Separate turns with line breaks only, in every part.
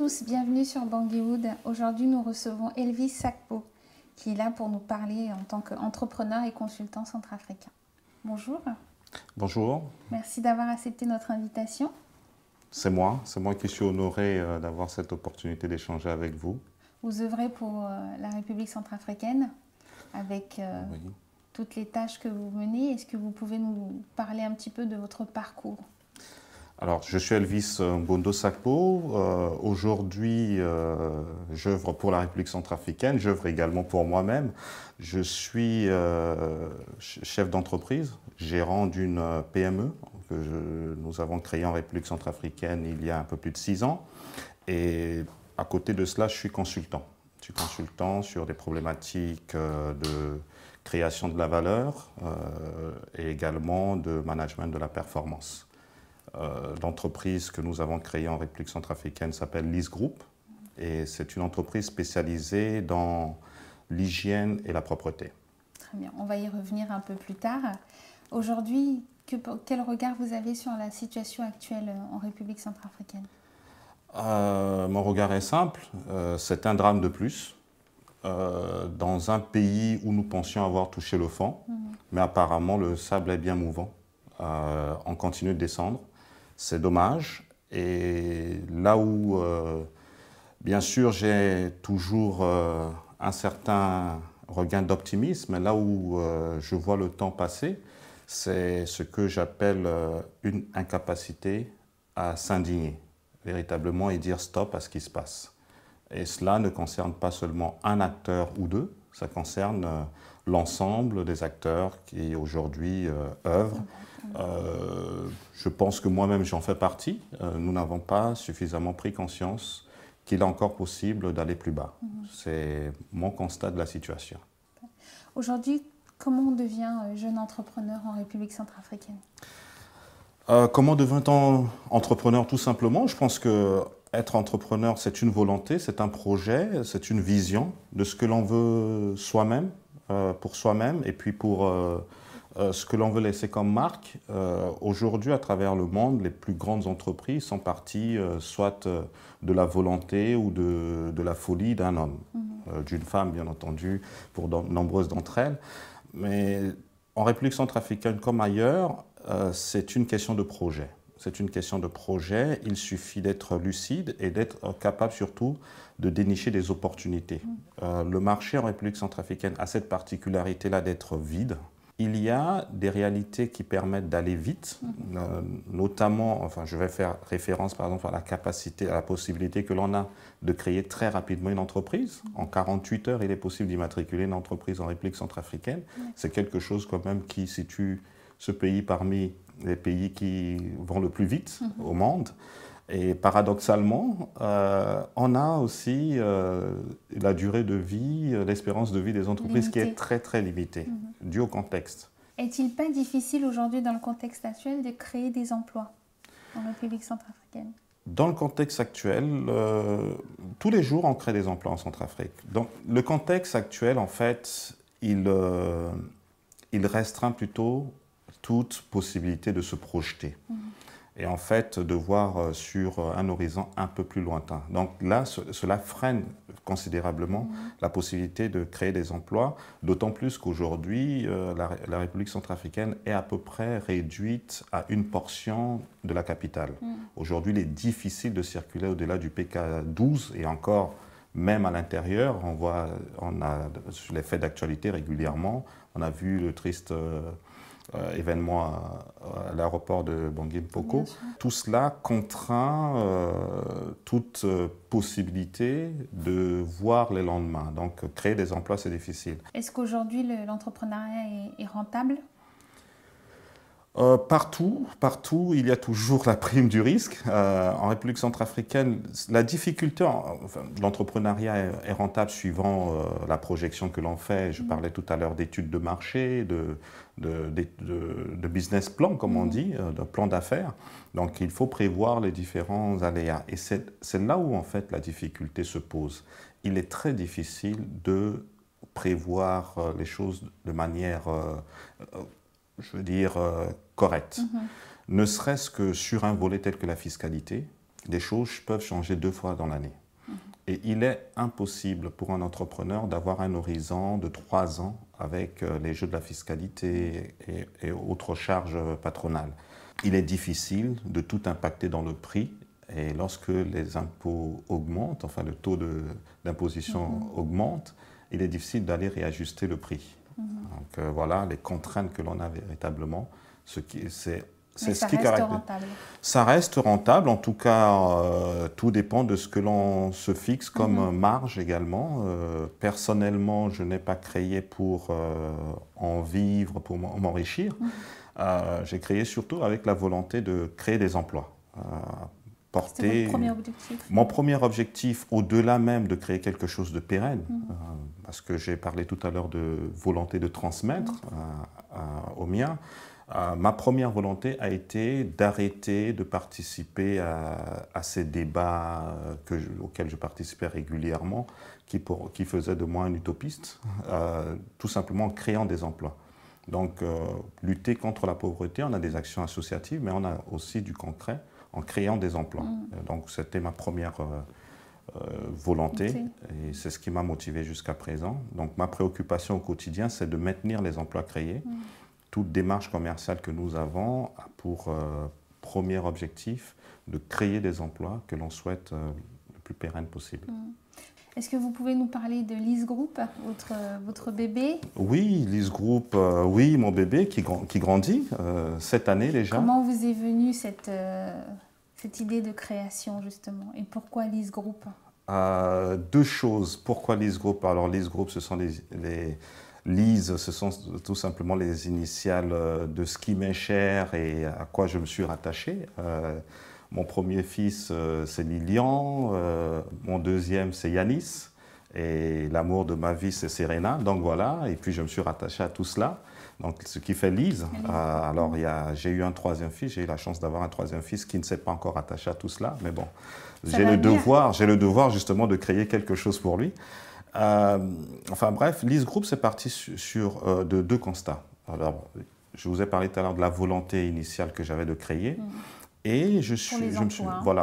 tous, bienvenue sur Bangui-Wood. Aujourd'hui, nous recevons Elvis Sakpo, qui est là pour nous parler en tant qu'entrepreneur et consultant centrafricain. Bonjour.
Bonjour.
Merci d'avoir accepté notre invitation.
C'est moi qui suis honoré d'avoir cette opportunité d'échanger avec vous.
Vous œuvrez pour la République centrafricaine avec
Oui.
toutes les tâches que vous menez. Est-ce que vous pouvez nous parler un petit peu de votre parcours ?
Alors, je suis Elvis Mbondo Sakpo. Aujourd'hui, j'œuvre pour la République centrafricaine, j'œuvre également pour moi-même. Je suis chef d'entreprise, gérant d'une PME que nous avons créée en République centrafricaine il y a un peu plus de 6 ans. Et à côté de cela, je suis consultant. Je suis consultant sur des problématiques de création de la valeur et également de management de la performance. L'entreprise que nous avons créée en République centrafricaine s'appelle Lys Group et c'est une entreprise spécialisée dans l'hygiène et la propreté.
Très bien, on va y revenir un peu plus tard. Aujourd'hui, quel regard vous avez sur la situation actuelle en République centrafricaine ?
Mon regard est simple, c'est un drame de plus dans un pays où nous pensions avoir touché le fond, mais apparemment le sable est bien mouvant. On continue de descendre. C'est dommage. Et là où, bien sûr, j'ai toujours un certain regain d'optimisme, là où je vois le temps passer, c'est ce que j'appelle une incapacité à s'indigner, véritablement, et dire stop à ce qui se passe. Et cela ne concerne pas seulement un acteur ou deux, ça concerne l'ensemble des acteurs qui aujourd'hui œuvrent. Je pense que moi-même j'en fais partie. Nous n'avons pas suffisamment pris conscience qu'il est encore possible d'aller plus bas. C'est mon constat de la situation.
Aujourd'hui, comment on devient jeune entrepreneur en République centrafricaine ?
Comment devient-on entrepreneur? Tout simplement, je pense que être entrepreneur, c'est une volonté, c'est un projet, c'est une vision de ce que l'on veut soi-même, pour soi-même, et puis pour ce que l'on veut laisser comme marque. Aujourd'hui, à travers le monde, les plus grandes entreprises sont parties soit de la volonté ou de la folie d'un homme, d'une femme, bien entendu, pour nombreuses d'entre elles. Mais en République centrafricaine comme ailleurs, c'est une question de projet. C'est une question de projet. Il suffit d'être lucide et d'être capable surtout de dénicher des opportunités. Le marché en République centrafricaine a cette particularité-là d'être vide. Il y a des réalités qui permettent d'aller vite, notamment, enfin, je vais faire référence par exemple à la capacité, à la possibilité que l'on a de créer très rapidement une entreprise. En 48 heures, il est possible d'immatriculer une entreprise en République centrafricaine. C'est quelque chose quand même qui situe ce pays parmi les pays qui vont le plus vite au monde. Et paradoxalement, on a aussi la durée de vie, l'espérance de vie des entreprises qui est très très limitée, due au contexte.
Est-il pas difficile aujourd'hui dans le contexte actuel de créer des emplois en République centrafricaine ?
Dans le contexte actuel, tous les jours on crée des emplois en Centrafrique. Donc le contexte actuel, en fait, il restreint plutôt toute possibilité de se projeter. Et en fait, de voir sur un horizon un peu plus lointain. Donc là, cela freine considérablement la possibilité de créer des emplois, d'autant plus qu'aujourd'hui, la République centrafricaine est à peu près réduite à une portion de la capitale. Aujourd'hui, il est difficile de circuler au-delà du PK12 et encore, même à l'intérieur, on a sur les faits d'actualité régulièrement, on a vu le triste événement à l'aéroport de Bangui-Mpoko. Tout cela contraint toute possibilité de voir les lendemains. Donc créer des emplois, c'est difficile.
Est-ce qu'aujourd'hui l'entrepreneuriat est rentable ?
Partout, il y a toujours la prime du risque. En République centrafricaine, la difficulté, enfin, l'entrepreneuriat est rentable suivant la projection que l'on fait. Je parlais tout à l'heure d'études de marché, de business plan, comme on dit, de plan d'affaires. Donc il faut prévoir les différents aléas. Et c'est là où en fait la difficulté se pose. Il est très difficile de prévoir les choses de manière je veux dire, correcte. Ne serait-ce que sur un volet tel que la fiscalité, les choses peuvent changer 2 fois dans l'année. Et il est impossible pour un entrepreneur d'avoir un horizon de 3 ans avec les jeux de la fiscalité et autres charges patronales. Il est difficile de tout impacter dans le prix. Et lorsque les impôts augmentent, enfin le taux d'imposition augmente, il est difficile d'aller réajuster le prix. Donc voilà les contraintes que l'on a véritablement.
Mais ça reste rentable.
Ça reste rentable, en tout cas, tout dépend de ce que l'on se fixe comme marge également. Personnellement, je n'ai pas créé pour en vivre, pour m'enrichir. J'ai créé surtout avec la volonté de créer des emplois.
C'était votre premier objectif?
Mon premier objectif, au-delà même de créer quelque chose de pérenne, parce que j'ai parlé tout à l'heure de volonté de transmettre aux miens, ma première volonté a été d'arrêter de participer à ces débats auxquels je participais régulièrement, qui faisaient de moi un utopiste, tout simplement en créant des emplois. Donc, lutter contre la pauvreté, on a des actions associatives, mais on a aussi du concret en créant des emplois. Donc, c'était ma première volonté et c'est ce qui m'a motivé jusqu'à présent. Donc, ma préoccupation au quotidien, c'est de maintenir les emplois créés. Toute démarche commerciale que nous avons a pour premier objectif de créer des emplois que l'on souhaite le plus pérenne possible.
Est-ce que vous pouvez nous parler de Lise Group, votre bébé?
Oui, Lise Group, oui, mon bébé qui grandit cette année déjà.
Comment vous est venue cette idée de création justement et pourquoi Lise Group?
2 choses. Pourquoi Lise Group? Alors Lise Group, ce sont Lise, ce sont tout simplement les initiales de ce qui m'est cher et à quoi je me suis rattaché. Mon premier fils, c'est Lilian, mon deuxième, c'est Yanis, et l'amour de ma vie, c'est Serena. Donc voilà, et puis je me suis rattaché à tout cela. Donc ce qui fait Lise. Alors j'ai eu un 3e fils, j'ai eu la chance d'avoir un 3e fils qui ne s'est pas encore attaché à tout cela, mais bon, j'ai le devoir justement de créer quelque chose pour lui. Enfin bref, Lise Group, c'est parti de 2 constats. Alors, je vous ai parlé tout à l'heure de la volonté initiale que j'avais de créer. Et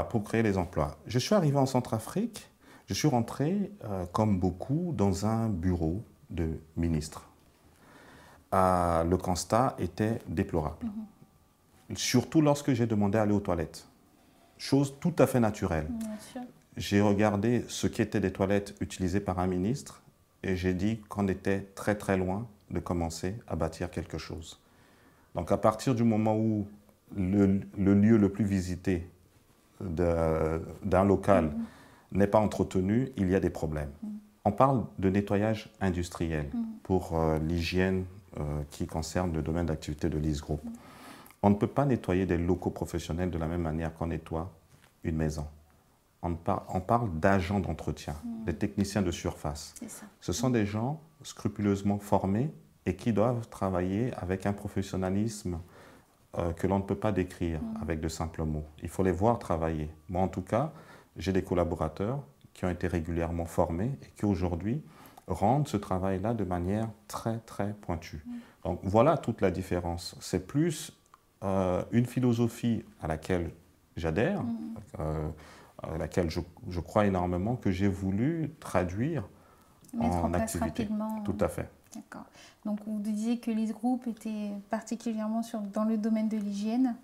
pour créer les emplois. Je suis arrivé en Centrafrique, je suis rentré, comme beaucoup, dans un bureau de ministre. Le constat était déplorable. Surtout lorsque j'ai demandé à aller aux toilettes. Chose tout à fait naturelle. J'ai regardé ce qu'étaient des toilettes utilisées par un ministre et j'ai dit qu'on était très très loin de commencer à bâtir quelque chose. Donc à partir du moment où le lieu le plus visité d'un local n'est pas entretenu, il y a des problèmes. On parle de nettoyage industriel pour l'hygiène qui concerne le domaine d'activité de Lise Group. On ne peut pas nettoyer des locaux professionnels de la même manière qu'on nettoie une maison. On parle d'agents d'entretien, des techniciens de surface. Ce sont des gens scrupuleusement formés et qui doivent travailler avec un professionnalisme que l'on ne peut pas décrire avec de simples mots. Il faut les voir travailler. Moi, en tout cas, j'ai des collaborateurs qui ont été régulièrement formés et qui aujourd'hui rendent ce travail-là de manière très, très pointue. Donc voilà toute la différence. C'est plus une philosophie à laquelle j'adhère, à laquelle je crois énormément, que j'ai voulu traduire en activité.
Rapidement.
Tout à fait.
D'accord. Donc vous disiez que Lise Group était particulièrement dans le domaine de l'hygiène,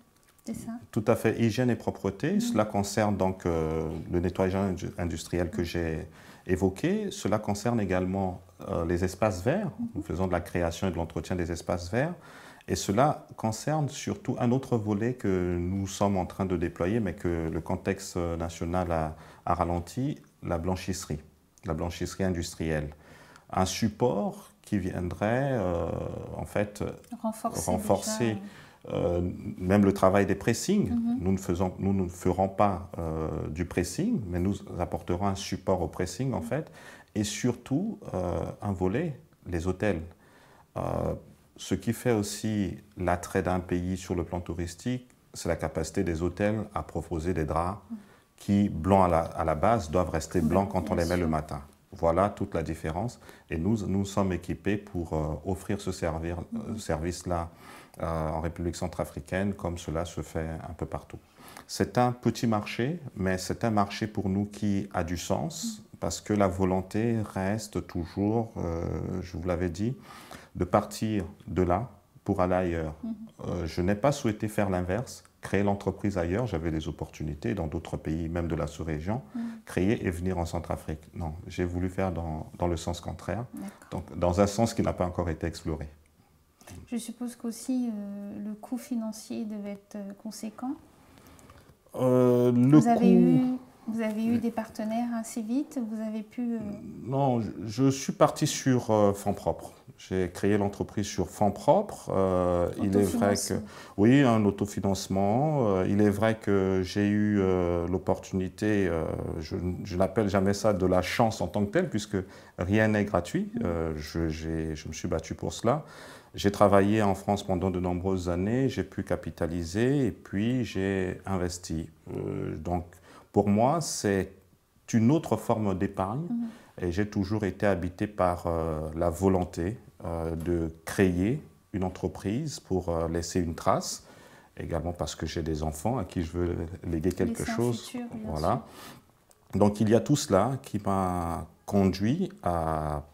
c'est ça?
Tout à fait. Hygiène et propreté. Cela concerne donc le nettoyage industriel que j'ai évoqué. Cela concerne également les espaces verts. Nous faisons de la création et de l'entretien des espaces verts. Et cela concerne surtout un autre volet que nous sommes en train de déployer, mais que le contexte national a ralenti, la blanchisserie industrielle. Un support qui viendrait en fait renforcer même le travail des pressings. Nous ne ferons pas du pressing, mais nous apporterons un support au pressing en fait, et surtout un volet, les hôtels. Ce qui fait aussi l'attrait d'un pays sur le plan touristique, c'est la capacité des hôtels à proposer des draps qui, blancs à la base, doivent rester blancs quand on les met le matin. Voilà toute la différence. Et nous sommes équipés pour offrir ce service-là en République centrafricaine, comme cela se fait un peu partout. C'est un petit marché, mais c'est un marché pour nous qui a du sens, parce que la volonté reste toujours, je vous l'avais dit, de partir de là pour aller ailleurs. Je n'ai pas souhaité faire l'inverse, créer l'entreprise ailleurs. J'avais des opportunités dans d'autres pays, même de la sous-région, créer et venir en Centrafrique. Non, j'ai voulu faire dans le sens contraire, donc dans un sens qui n'a pas encore été exploré.
Je suppose qu'aussi le coût financier devait être conséquent. Vous avez eu des partenaires assez vite, vous avez pu...
Non, je suis parti sur fonds propres. J'ai créé l'entreprise sur fonds propres. Il est vrai que... Oui, un autofinancement. Il est vrai que j'ai eu l'opportunité, je n'appelle jamais ça de la chance en tant que telle, puisque rien n'est gratuit. Je me suis battu pour cela. J'ai travaillé en France pendant de nombreuses années, j'ai pu capitaliser et puis j'ai investi. Donc, pour moi, c'est une autre forme d'épargne et j'ai toujours été habité par la volonté de créer une entreprise pour laisser une trace, également parce que j'ai des enfants à qui je veux léguer quelque chose.
Futur,
voilà. Donc, il y a tout cela qui m'a conduit à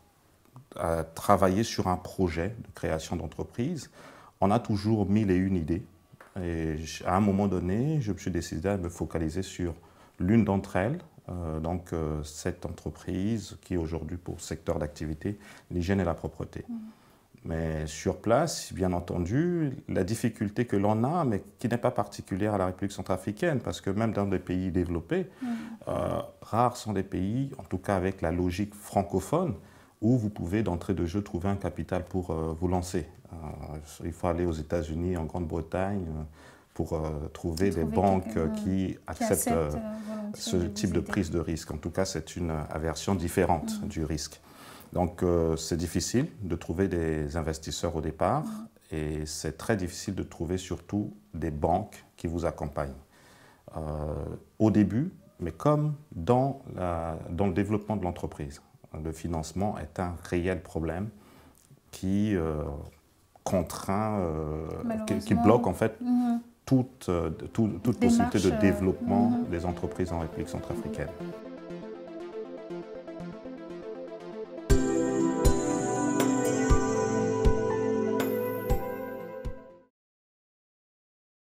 travailler sur un projet de création d'entreprise. On a toujours 1001 idées. Et à un moment donné, je me suis décidé à me focaliser sur l'une d'entre elles, cette entreprise qui est aujourd'hui pour secteur d'activité, l'hygiène et la propreté. Mais sur place, bien entendu, la difficulté que l'on a, mais qui n'est pas particulière à la République centrafricaine, parce que même dans des pays développés, rares sont les pays, en tout cas avec la logique francophone, où vous pouvez d'entrée de jeu trouver un capital pour vous lancer. Il faut aller aux États-Unis, en Grande-Bretagne, pour trouver des banques qui acceptent ce type de prise de risque. En tout cas, c'est une aversion différente du risque. Donc, c'est difficile de trouver des investisseurs au départ et c'est très difficile de trouver surtout des banques qui vous accompagnent. Au début, mais comme dans le développement de l'entreprise. Le financement est un réel problème qui contraint, qui bloque en fait toute possibilité de développement des entreprises en République centrafricaine.